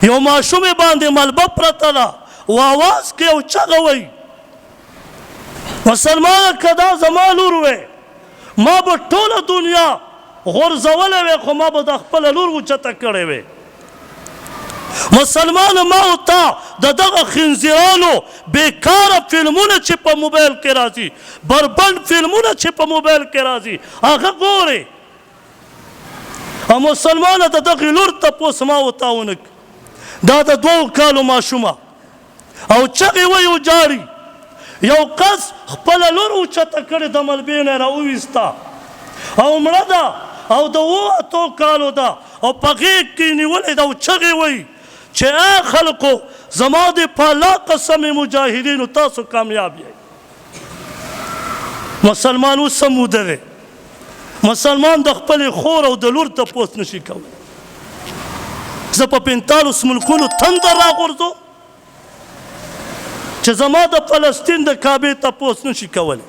یو ماشومې باندې ملبه پرته ده او اواز کې یو چغه وایي مسلمانه که دا زما لور وی ما به ټوله دنیا غورځولی وی خو ما به د خپله لور اوچته کړې وی مسلمانه ما او تا د دغه خنزیرانو بیکاره فلمونه چې په موبایل کې راځي بربند فلمونه چې په موبایل کې راځي هغه ګورې او مسلمانه د دغې لور تپوس ما او تا ونه دا د 2 کالو ماشومه او چغې وایي او جاړي یو کس خپله لور اوچته کړې د ملبې نه یې راوویسته او مړه ده او د 8 کالو ده او په غېږ کې نیولې ده او چغې وایي چې ای خلکو زما د په الله قسم مجاهدینو تاسو کامیاب یئ مسلمان اوس هم موده دی مسلمان د خپلې خور او د لور تپوس نشي کولی زه په 45 ملکونو تندر راغورځوم چې زما د فلسطین د کعبې تپوس نشي کولی